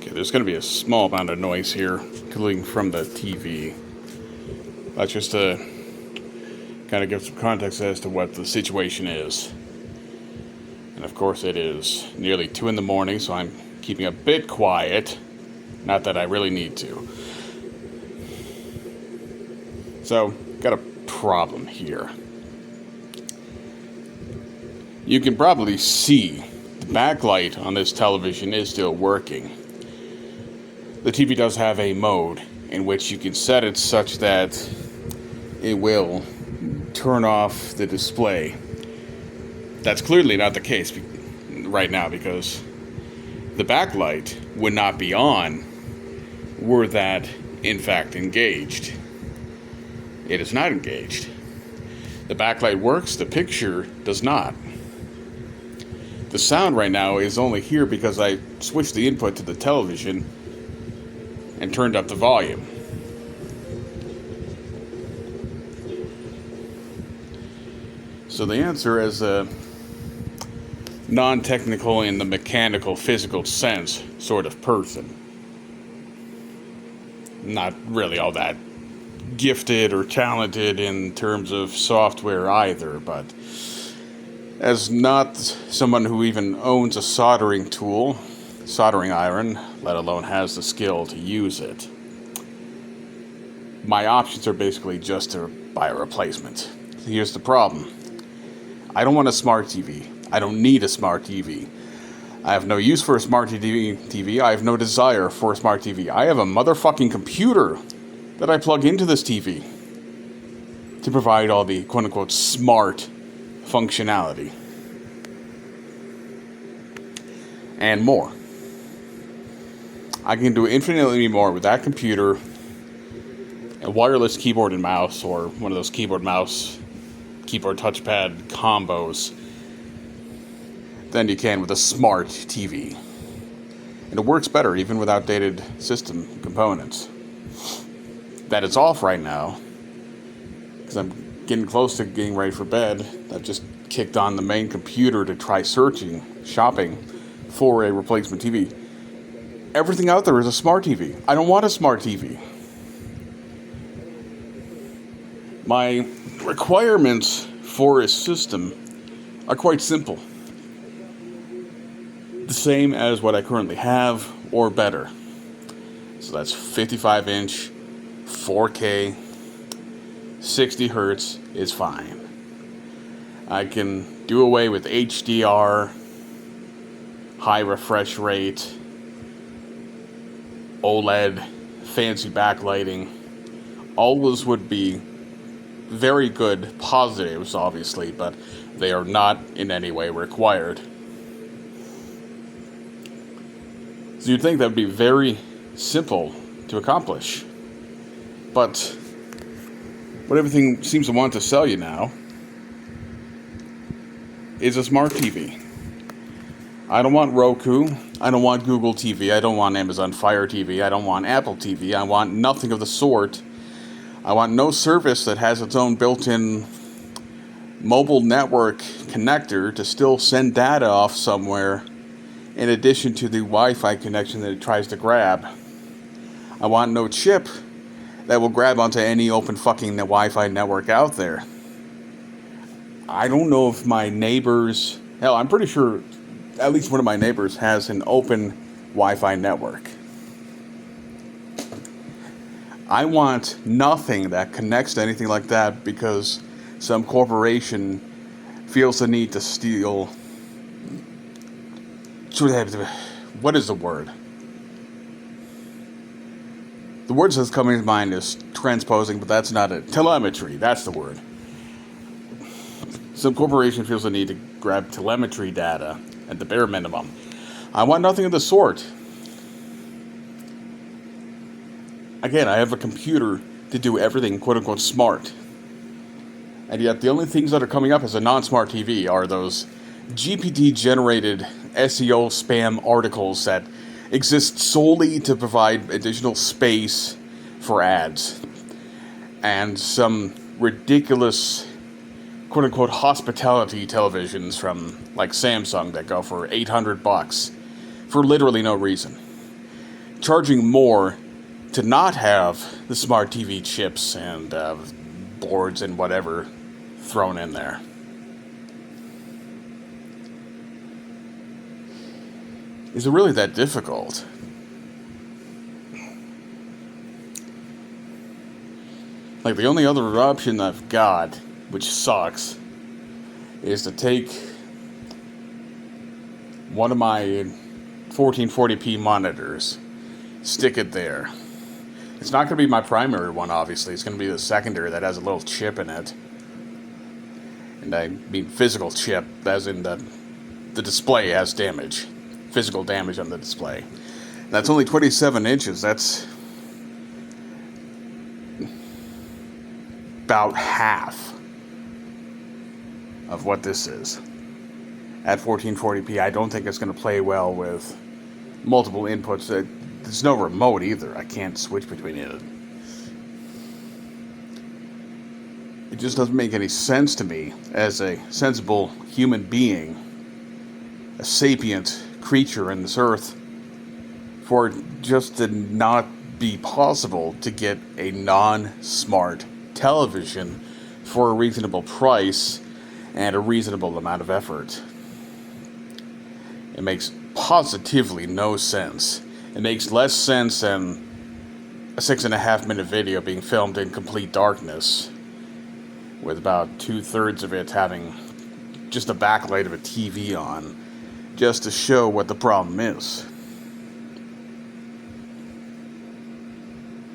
Okay, there's going to be a small amount of noise here coming from the TV. That's just to kind of give some context as to what the situation is. And of course it is nearly 2 in the morning, so I'm keeping a bit quiet. Not that I really need to. So, got a problem here. You can probably see the backlight on this television is still working. The TV does have a mode in which you can set it such that it will turn off the display. That's clearly not the case right now, because the backlight would not be on were that in fact engaged. It is not engaged. The backlight works, the picture does not. The sound right now is only here because I switched the input to the television and turned up the volume. So the answer, as a non-technical in the mechanical, physical sense sort of person, not really all that gifted or talented in terms of software either, but as not someone who even owns a soldering iron, let alone has the skill to use it, my options are basically just to buy a replacement. Here's the problem. I don't want a smart TV. I don't need a smart TV. I have no use for a smart TV. I have no desire for a smart TV. I have a motherfucking computer that I plug into this TV to provide all the quote-unquote smart functionality and more. I can do infinitely more with that computer, a wireless keyboard and mouse, or one of those keyboard touchpad combos, than you can with a smart TV. And it works better even with outdated system components. That it's off right now, because I'm getting close to getting ready for bed. I've just kicked on the main computer to try shopping for a replacement TV. Everything out there is a smart TV. I don't want a smart TV. My requirements for a system are quite simple. The same as what I currently have, or better. So that's 55-inch, 4K, 60 hertz is fine. I can do away with HDR, high refresh rate, OLED, fancy backlighting. Always would be very good positives, obviously, but they are not in any way required. So you'd think that would be very simple to accomplish. But what everything seems to want to sell you now is a smart TV. I don't want Roku. I don't want Google TV. I don't want Amazon Fire TV. I don't want Apple TV. I want nothing of the sort. I want no service that has its own built-in mobile network connector to still send data off somewhere, in addition to the Wi-Fi connection that it tries to grab. I want no chip that will grab onto any open fucking Wi-Fi network out there. I don't know if my neighbors... Hell, I'm pretty sure at least one of my neighbors has an open Wi-Fi network. I want nothing that connects to anything like that because some corporation feels the need to steal... What is the word? The word that's coming to mind is transposing, but that's not it. Telemetry, that's the word. Some corporation feels the need to grab telemetry data at the bare minimum. I want nothing of the sort. Again, I have a computer to do everything quote-unquote smart. And yet the only things that are coming up as a non-smart TV are those GPT-generated SEO spam articles that exist solely to provide additional space for ads. And some ridiculous quote-unquote hospitality televisions from like Samsung that go for $800 for literally no reason. charging more to not have the smart TV chips and boards and whatever thrown in there. Is it really that difficult? Like, the only other option I've got, which sucks, is to take one of my 1440p monitors, stick it there. It's not going to be my primary one, obviously. It's going to be the secondary that has a little chip in it. And I mean physical chip, as in the display has damage. Physical damage on the display. That's only 27 inches. That's about half of what this is. At 1440p, I don't think it's going to play well with multiple inputs. There's no remote either. I can't switch between it. It just doesn't make any sense to me as a sensible human being, a sapient creature in this earth, for it just to not be possible to get a non-smart television for a reasonable price and a reasonable amount of effort. It makes positively no sense. It makes less sense than a 6.5 minute video being filmed in complete darkness, with about 2/3 of it having just a backlight of a TV on, just to show what the problem is.